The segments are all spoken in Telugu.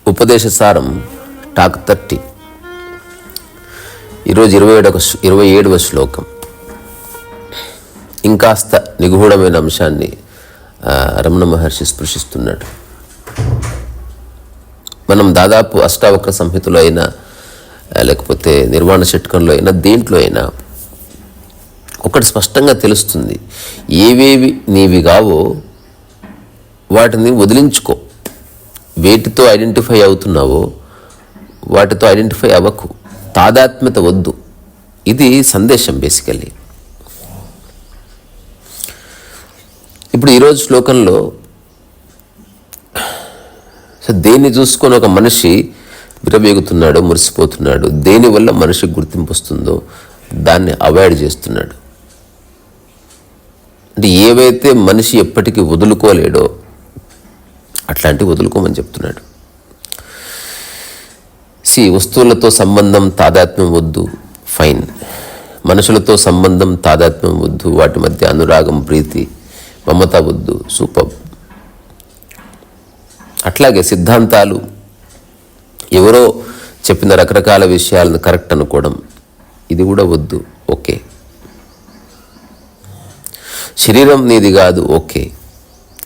ఉపదేశసారం టాక్ 30. ఈరోజు 27వ శ్లోకం. ఇంకాస్త నిగూఢమైన అంశాన్ని రమణ మహర్షి స్పృశిస్తున్నాడు. మనం దాదాపు అష్టావక్ర సంహితలో అయినా లేకపోతే నిర్వాణ షట్కంలో అయినా దేంట్లో అయినా ఒకటి స్పష్టంగా తెలుస్తుంది. ఏవేవి నీవి కావో వాటిని వదిలించుకో. వేటితో ఐడెంటిఫై అవుతున్నావో వాటితో ఐడెంటిఫై అవ్వకు. తాదాత్మ్యత వద్దు. ఇది సందేశం బేసికల్లీ. ఇప్పుడు ఈరోజు శ్లోకంలో దేన్ని చూసుకొని ఒక మనిషి విరవేగుతున్నాడో, మురిసిపోతున్నాడు, దేనివల్ల మనిషికి గుర్తింపు వస్తుందో దాన్ని అవాయిడ్ చేస్తున్నాడు. అంటే ఏవైతే మనిషి ఎప్పటికీ వదులుకోలేడో అట్లాంటివి వదులుకోమని చెప్తున్నాడు. వస్తువులతో సంబంధం తాదాత్మ్యం వద్దు, ఫైన్. మనుషులతో సంబంధం తాదాత్మ్యం వద్దు, వాటి మధ్య అనురాగం, ప్రీతి, మమత వద్దు, సూపర్. అట్లాగే సిద్ధాంతాలు, ఎవరో చెప్పిన రకరకాల విషయాలను కరెక్ట్ అనుకోవడం, ఇది కూడా వద్దు, ఓకే. శరీరం నీది కాదు, ఓకే.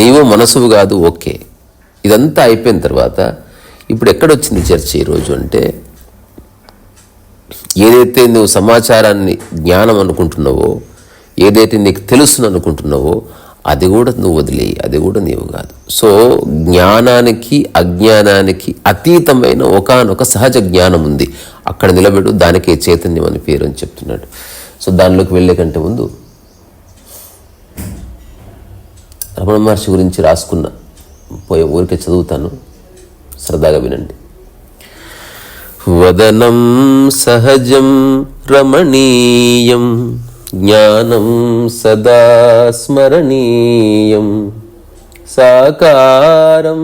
నీవు మనసువు కాదు, ఓకే. ఇదంతా అయిపోయిన తర్వాత ఇప్పుడు ఎక్కడొచ్చింది చర్చ ఈరోజు అంటే, ఏదైతే నువ్వు సమాచారాన్ని జ్ఞానం అనుకుంటున్నావో, ఏదైతే నీకు తెలుసును అనుకుంటున్నావో అది కూడా నువ్వు వదిలేయి, అది కూడా నీవు కాదు. సో జ్ఞానానికి అజ్ఞానానికి అతీతమైన ఒకానొక సహజ జ్ఞానం ఉంది, అక్కడ నిలబెడు, దానికే చైతన్యం అని పేరు అని చెప్తున్నాడు. సో దానిలోకి వెళ్ళే కంటే ముందు రమణ మహర్షి గురించి రాసుకున్న పోయే ఊరికే చదువుతాను, సరదాగా వినండి. వదనం సహజం రమణీయం, జ్ఞానం సదా స్మరణీయం, సాకారం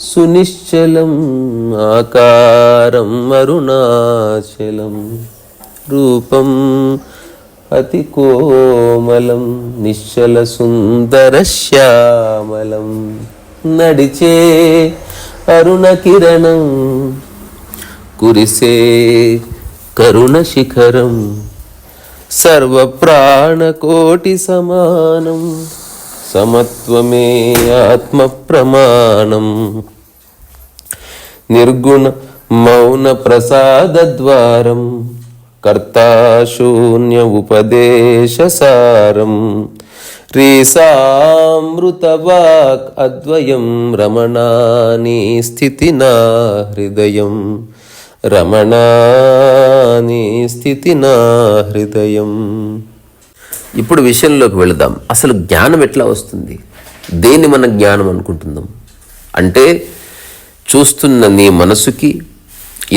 సునిశ్చలం, ఆకారం అరుణాచలం, రూపం అతి కోమలం, నిశ్చల సుందర శ్యామలం, నడిచే అరుణ కిరణం, కురిసే కరుణ శిఖరం, సర్వ ప్రాణకోటి సమానం, సమత్వమే ఆత్మ ప్రమాణం, నిర్గుణ మౌన ప్రసాద ద్వారం, కర్తా శూన్య ఉపదేశసారం, రీసామృతవాక్ అద్వయం, రమణాని స్థితి నా హృదయం, రమణాని స్థితి నా హృదయం. ఇప్పుడు విషయంలోకి వెళదాం. అసలు జ్ఞానం ఎట్లా వస్తుంది? దేన్ని మనం జ్ఞానం అనుకుంటున్నాం అంటే, చూస్తున్న నీ మనసుకి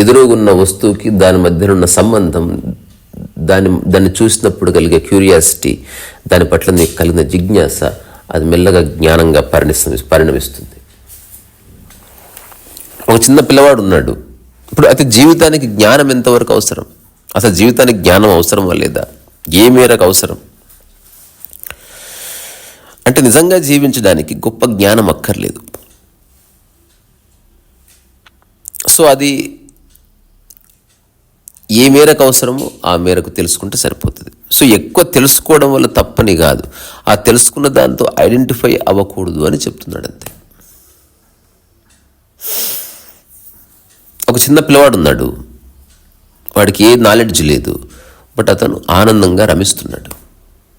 ఎదురుగున్న వస్తువుకి దాని మధ్య ఉన్న సంబంధం, దాన్ని చూసినప్పుడు కలిగే క్యూరియాసిటీ, దాని పట్ల నీకు కలిగిన జిజ్ఞాస, అది మెల్లగా జ్ఞానంగా పరిణమిస్తుంది. ఒక చిన్న పిల్లవాడు ఉన్నాడు. ఇప్పుడు అతి జీవితానికి జ్ఞానం ఎంతవరకు అవసరం? అసలు జీవితానికి జ్ఞానం అవసరమా లేదా? ఏ మేరకు అవసరం అంటే, నిజంగా జీవించడానికి గొప్ప జ్ఞానం అక్కర్లేదు. సో అది ఏ మేరకు అవసరమో ఆ మేరకు తెలుసుకుంటే సరిపోతుంది. సో ఎక్కువ తెలుసుకోవడం వల్ల తప్పని కాదు, ఆ తెలుసుకున్న దాంతో ఐడెంటిఫై అవ్వకూడదు అని చెప్తున్నాడు అంతే. ఒక చిన్న పిల్లవాడు ఉన్నాడు, వాడికి ఏ నాలెడ్జ్ లేదు, బట్ అతను ఆనందంగా రమిస్తున్నాడు.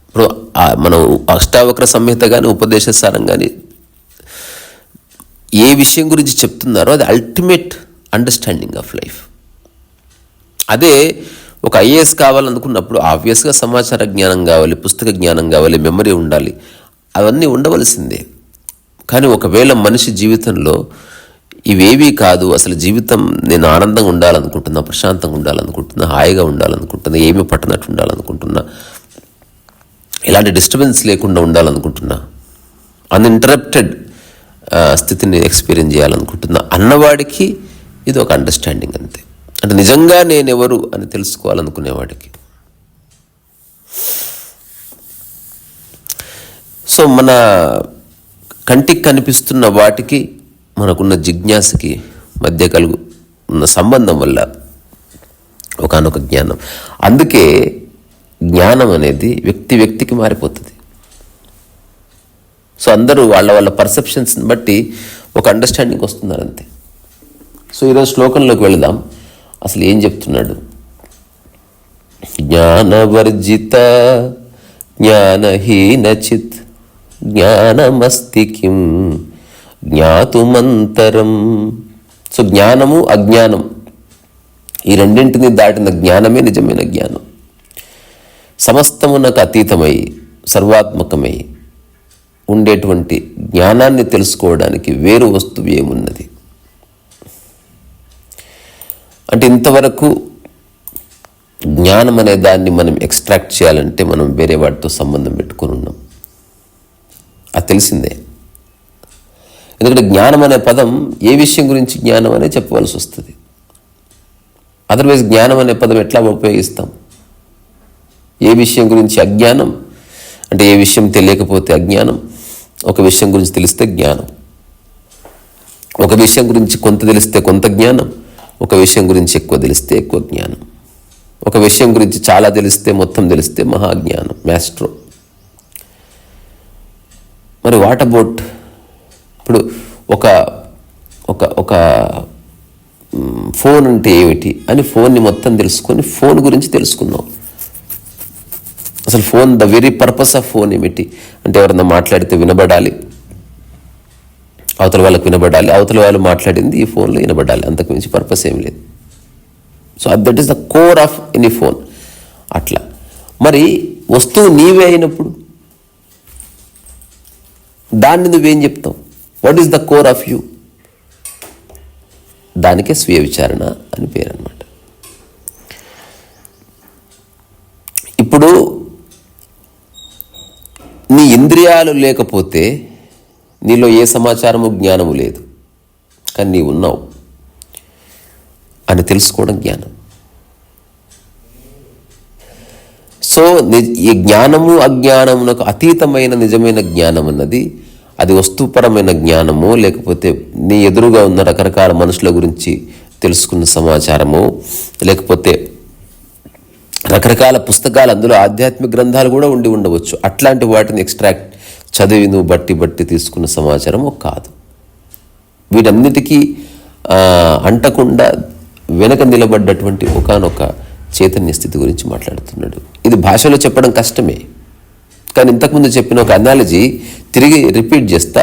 ఇప్పుడు మనం అష్టావక్ర సంహిత కానీ ఉపదేశసారం కానీ ఏ విషయం గురించి చెప్తున్నారో అది అల్టిమేట్ అండర్స్టాండింగ్ ఆఫ్ లైఫ్. అదే ఒక ఐఏఎస్ కావాలనుకున్నప్పుడు ఆబ్వియస్గా సమాచార జ్ఞానం కావాలి, పుస్తక జ్ఞానం కావాలి, మెమరీ ఉండాలి, అవన్నీ ఉండవలసిందే. కానీ ఒకవేళ మనిషి జీవితంలో ఇవేవీ కాదు, అసలు జీవితం నేను ఆనందంగా ఉండాలనుకుంటున్నా, ప్రశాంతంగా ఉండాలనుకుంటున్నా, హాయిగా ఉండాలనుకుంటున్నా, ఏమీ పట్టనట్టు ఉండాలనుకుంటున్నా, ఎలాంటి డిస్టర్బెన్స్ లేకుండా ఉండాలనుకుంటున్నా, అన్ఇంటరప్టెడ్ స్థితిని ఎక్స్పీరియన్స్ చేయాలనుకుంటున్నా అన్నవాడికి ఇది ఒక అండర్స్టాండింగ్ అంతే. అంటే నిజంగా నేనెవరు అని తెలుసుకోవాలనుకునేవాడికి. సో మన కంటికి కనిపిస్తున్న వాటికి మనకున్న జిజ్ఞాసకి మధ్య ఉన్న సంబంధం వల్ల ఒకానొక జ్ఞానం. అందుకే జ్ఞానం అనేది వ్యక్తికి మారిపోతుంది. సో అందరూ వాళ్ళ పర్సెప్షన్స్ని బట్టి ఒక అండర్స్టాండింగ్ వస్తున్నారు అంతే. సో ఈరోజు శ్లోకంలోకి వెళదాం. అసలు ఏం చెప్తున్నాడు? జ్ఞానవర్జిత జ్ఞానహీనచిత్ జ్ఞానమస్తి కిం జ్ఞాతుమంతరం. సో జ్ఞానము అజ్ఞానం ఈ రెండింటిని దాటిన జ్ఞానమే నిజమైన జ్ఞానం. సమస్తమునకు అతీతమై సర్వాత్మకమై ఉండేటువంటి జ్ఞానాన్ని తెలుసుకోవడానికి వేరు వస్తువు ఏమున్నది అంటే, ఇంతవరకు జ్ఞానం అనే దాన్ని మనం ఎక్స్ట్రాక్ట్ చేయాలంటే మనం వేరే వాటితో సంబంధం పెట్టుకుని ఉన్నాం. అది తెలిసిందే. ఎందుకంటే జ్ఞానం అనే పదం ఏ విషయం గురించి జ్ఞానం అనే చెప్పవలసి వస్తుంది. అదర్వైజ్ జ్ఞానం అనే పదం ఎట్లా ఉపయోగిస్తాం? ఏ విషయం గురించి అజ్ఞానం అంటే ఏ విషయం తెలియకపోతే అజ్ఞానం, ఒక విషయం గురించి తెలిస్తే జ్ఞానం, ఒక విషయం గురించి కొంత తెలిస్తే కొంత జ్ఞానం, ఒక విషయం గురించి ఎక్కువ తెలిస్తే ఎక్కువ జ్ఞానం, ఒక విషయం గురించి చాలా తెలిస్తే మొత్తం తెలిస్తే మహాజ్ఞానం, మ్యాస్ట్రో. మరి వాట్ అబౌట్ ఇప్పుడు ఒక ఒక ఒక ఫోన్ అంటే ఏమిటి అని ఫోన్ని మొత్తం తెలుసుకొని ఫోన్ గురించి తెలుసుకున్నాం. అసలు phone, the very purpose of phone ఏమిటి అంటే, ఎవరన్నా మాట్లాడితే వినబడాలి, అవతల వాళ్ళకి వినబడాలి, అవతల వాళ్ళు మాట్లాడింది ఈ ఫోన్లో వినబడాలి, అంతకు మించి పర్పస్ ఏం లేదు. So that is the core of any phone. అట్లా మరి వస్తువు నీవే అయినప్పుడు దాన్ని నువ్వేం చెప్తావు? What is the core of you? దానికే స్వీయ విచారణ అని పేరు అన్నమాట. ఇప్పుడు నీ ఇంద్రియాలు లేకపోతే నీలో ఏ సమాచారము జ్ఞానము లేదు, కానీ నీవు ఉన్నావు అని తెలుసుకోవడం జ్ఞానం. సో ఈ జ్ఞానము అజ్ఞానమునకు అతీతమైన నిజమైన జ్ఞానం అన్నది, అది వస్తుపరమైన జ్ఞానము, లేకపోతే నీ ఎదురుగా ఉన్న రకరకాల మనుషుల గురించి తెలుసుకున్న సమాచారము, లేకపోతే రకరకాల పుస్తకాలు, అందులో ఆధ్యాత్మిక గ్రంథాలు కూడా ఉండి ఉండవచ్చు. అట్లాంటి వాటిని ఎక్స్ట్రాక్ట్ చదివి నువ్వు బట్టి తీసుకున్న సమాచారము కాదు. వీటన్నిటికీ అంటకుండా వెనక నిలబడ్డటువంటి ఒకానొక చైతన్య స్థితి గురించి మాట్లాడుతున్నాడు. ఇది భాషలో చెప్పడం కష్టమే, కానీ ఇంతకుముందు చెప్పిన ఒక అనాలజీ తిరిగి రిపీట్ చేస్తా,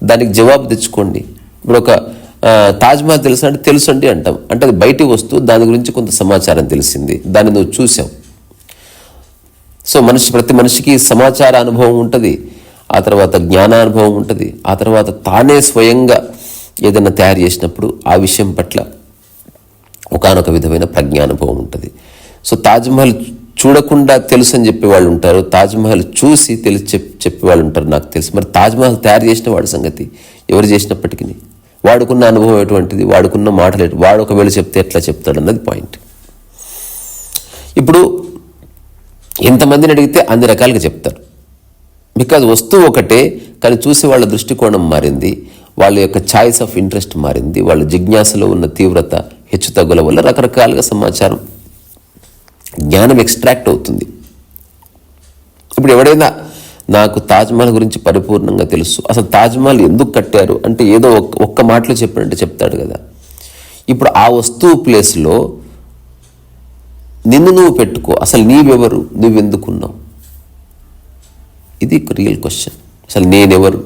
దానికి జవాబు తెచ్చుకోండి. ఇప్పుడు ఒక తాజ్మహల్ తెలుసా అంటే తెలుసు అండి అంటాం, అంటే అది బయటి వస్తువు, దాని గురించి కొంత సమాచారం తెలిసింది, దాన్ని నువ్వు చూసావు. సో ప్రతి మనిషికి సమాచార అనుభవం ఉంటుంది, ఆ తర్వాత జ్ఞానానుభవం ఉంటుంది, ఆ తర్వాత తానే స్వయంగా ఏదైనా తయారు చేసినప్పుడు ఆ విషయం పట్ల ఒకానొక విధమైన ప్రజ్ఞానుభవం ఉంటుంది. సో తాజ్మహల్ చూడకుండా తెలుసు అని చెప్పేవాళ్ళు ఉంటారు, తాజ్మహల్ చూసి చెప్పేవాళ్ళు ఉంటారు, నాకు తెలుసు. మరి తాజ్మహల్ తయారు చేసిన వాడి సంగతి ఎవరు చేసినప్పటికీ వాడుకున్న అనుభవం ఎటువంటిది, వాడుకున్న మాటలు వాడు ఒకవేళ చెప్తే ఎట్లా చెప్తాడు అన్నది పాయింట్. ఇప్పుడు ఎంతమందిని అడిగితే అన్ని రకాలుగా చెప్తారు, బికాజ్ వస్తువు ఒకటే, కానీ చూసి వాళ్ళ దృష్టికోణం మారింది, వాళ్ళ యొక్క ఛాయిస్ ఆఫ్ ఇంట్రెస్ట్ మారింది, వాళ్ళ జిజ్ఞాసలో ఉన్న తీవ్రత హెచ్చుతగ్గుల వల్ల రకరకాలుగా సమాచారం జ్ఞానం ఎక్స్ట్రాక్ట్ అవుతుంది. ఇప్పుడు ఎవడైనా నాకు తాజ్మహల్ గురించి పరిపూర్ణంగా తెలుసు, అసలు తాజ్మహల్ ఎందుకు కట్టారు అంటే ఏదో ఒక్క మాటలో చెప్పినట్టు చెప్తాడు కదా. ఇప్పుడు ఆ వస్తువు ప్లేస్లో నిన్ను నువ్వు పెట్టుకో, అసలు నీవెవరు, నువ్వెందుకున్నావు? ఇది రియల్ క్వశ్చన్. అసలు నేనెవరు?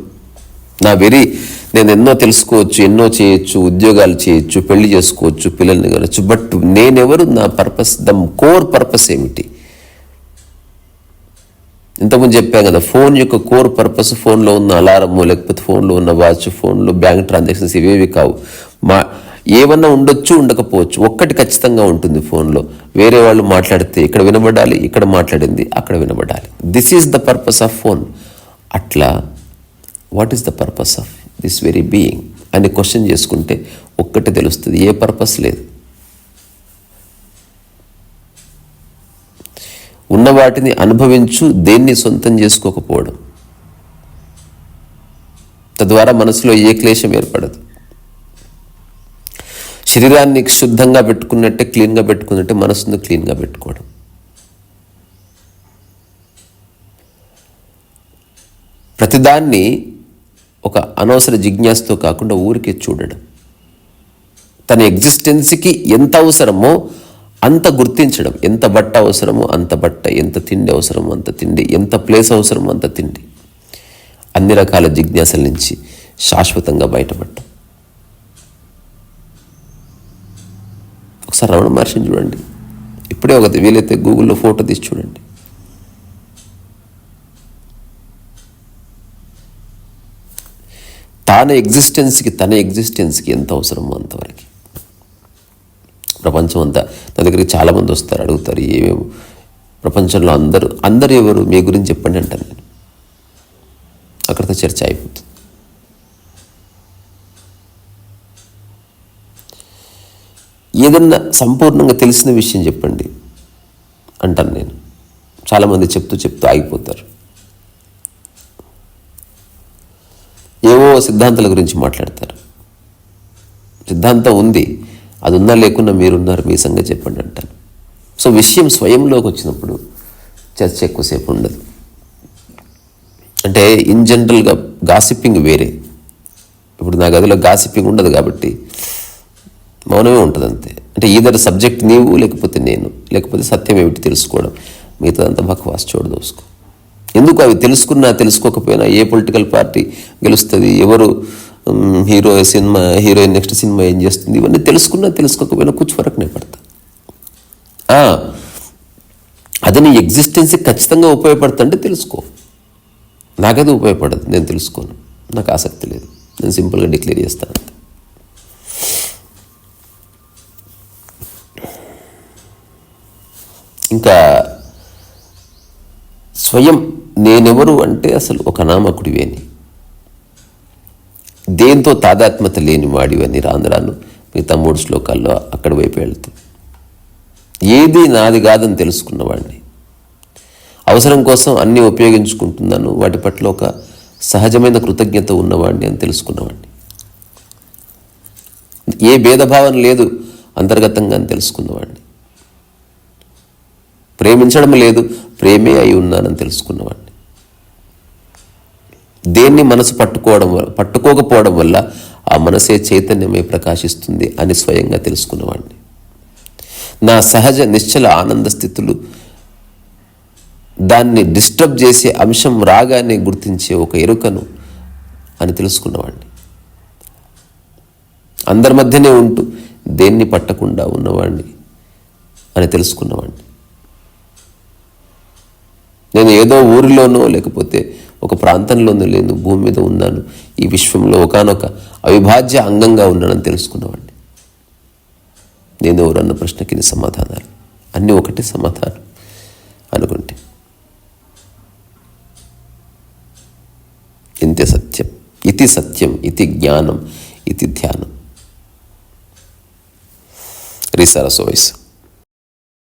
నేను ఎన్నో తెలుసుకోవచ్చు, ఎన్నో చేయొచ్చు, ఉద్యోగాలు చేయొచ్చు, పెళ్లి చేసుకోవచ్చు, పిల్లల్ని కనొచ్చు, బట్ నేనెవరు? నా పర్పస్, ద కోర్ పర్పస్ ఏమిటి? ఇంతకుముందు చెప్పాం కదా, ఫోన్ యొక్క కోర్ పర్పస్ ఫోన్లో ఉన్న అలారము, లేకపోతే ఫోన్లో ఉన్న వాచ్, ఫోన్లో బ్యాంక్ ట్రాన్సాక్షన్స్ ఇవేవి కావు. ఏమన్నా ఉండొచ్చు, ఉండకపోవచ్చు, ఒక్కటి ఖచ్చితంగా ఉంటుంది ఫోన్లో, వేరే వాళ్ళు మాట్లాడితే ఇక్కడ వినబడాలి, ఇక్కడ మాట్లాడింది అక్కడ వినబడాలి. This is the purpose of phone. అట్లా what is the purpose of this very being అని క్వశ్చన్ చేసుకుంటే ఒక్కటి తెలుస్తుంది, ఏ పర్పస్ లేదు. ఉన్న వాటిని అనుభవించు, దేన్ని సొంతం చేసుకోకపోవడం, తద్వారా మనసులో ఏ క్లేశం ఏర్పడదు. శరీరాన్ని శుద్ధంగా పెట్టుకున్నట్టే, క్లీన్గా పెట్టుకున్నట్టే మనసును క్లీన్గా పెట్టుకోవడం. ప్రతిదాన్ని ఒక అనవసర జిజ్ఞాసతో కాకుండా ఊరికే చూడడం. తన ఎగ్జిస్టెన్స్కి ఎంత అవసరమో అంత గుర్తించడం. ఎంత బట్ట అవసరమో అంత బట్ట, ఎంత తిండి అవసరమో అంత తిండి, ఎంత ప్లేస్ అవసరమో అంత తిండి. అన్ని రకాల జిజ్ఞాసల నుంచి శాశ్వతంగా బయటపడటం. ఒకసారి రమణ మహర్షిని చూడండి. ఇప్పుడే వీలైతే గూగుల్లో ఫోటో తీసి చూడండి. తన ఎగ్జిస్టెన్స్కి ఎంత అవసరమో అంతవరకు. ప్రపంచం అంతా నా దగ్గరికి చాలామంది వస్తారు, అడుగుతారు ఏమేమో ప్రపంచంలో అందరూ ఎవరు మీ గురించి చెప్పండి అంటాను నేను. అక్కడితో చర్చ అయిపోతుంది. ఏదన్నా సంపూర్ణంగా తెలిసిన విషయం చెప్పండి అంటాను నేను. చాలామంది చెప్తూ ఆగిపోతారు. ఏవో సిద్ధాంతాల గురించి మాట్లాడతారు. సిద్ధాంతం ఉంది, అది ఉన్నా లేకున్నా మీరున్నారు, మీ సంగతి చెప్పండి అంటాను. సో విషయం స్వయంలోకి వచ్చినప్పుడు చర్చ ఎక్కువసేపు ఉండదు. అంటే ఇన్ జనరల్గా గాసిప్పింగ్ వేరే. ఇప్పుడు నా గదిలో గాసిప్పింగ్ ఉండదు కాబట్టి మౌనమే ఉంటుంది అంతే. అంటే ఈదర్ సబ్జెక్ట్ నీవు, లేకపోతే నేను, లేకపోతే సత్యం ఏమిటి తెలుసుకోవడం. మిగతాదంతా బక్వాస్ చూడదోసుకో. ఎందుకు అవి తెలుసుకోకపోయినా ఏ పొలిటికల్ పార్టీ గెలుస్తుంది, ఎవరు హీరోయిన్ నెక్స్ట్ సినిమా ఏం చేస్తుంది, ఇవన్నీ తెలుసుకోకపోయినా కూర్చు వరకు నేను పడతా. అది నీ ఎగ్జిస్టెన్స్కి ఖచ్చితంగా ఉపయోగపడుతుంటే తెలుసుకో. నాకది ఉపయోగపడదు, నేను తెలుసుకోను, నాకు ఆసక్తి లేదు, నేను సింపుల్గా డిక్లేర్ చేస్తాను అంతే. ఇంకా స్వయం నేనెవరు అంటే అసలు ఒక అనామకుడివేని, దేంతో తాదాత్మ్యత లేని వాడివని రాను మిగతా 3 శ్లోకాల్లో అక్కడి వైపు వెళ్తాం. ఏది నాది కాదని తెలుసుకున్నవాడిని, అవసరం కోసం అన్నీ ఉపయోగించుకుంటున్నాను, వాటి పట్ల ఒక సహజమైన కృతజ్ఞత ఉన్నవాడిని అని తెలుసుకున్నవాడిని. ఏ భేదభావం లేదు అంతర్గతంగా అని తెలుసుకున్నవాడిని. ప్రేమించడం లేదు, ప్రేమే అయి ఉన్నానని తెలుసుకున్నవాడిని. దేన్ని మనసు పట్టుకోకపోవడం వల్ల ఆ మనసే చైతన్యమై ప్రకాశిస్తుంది అని స్వయంగా తెలుసుకున్నవాడిని. నా సహజ నిశ్చల ఆనంద స్థితులు దాన్ని డిస్టర్బ్ చేసే అంశం రాగానే గుర్తించే ఒక ఎరుకను అని తెలుసుకున్నవాడిని. అందరి మధ్యనే ఉంటూ దేన్ని పట్టకుండా ఉన్నవాడిని అని తెలుసుకున్నవాడిని. నేను ఏదో ఊరిలోనో లేకపోతే ఒక ప్రాంతంలోనో లేను, భూమి మీద ఉన్నాను, ఈ విశ్వంలో ఒకానొక అవిభాజ్య అంగంగా ఉన్నానని తెలుసుకున్నవాడిని. నేను ఎవరన్న ప్రశ్నకి సమాధానాలు అన్నీ ఒకటే సమాధానం అనుకుంటే. ఇంతే సత్యం, ఇది సత్యం, ఇది జ్ఞానం, ఇది ధ్యానం. రీసారస్ వాయిస్.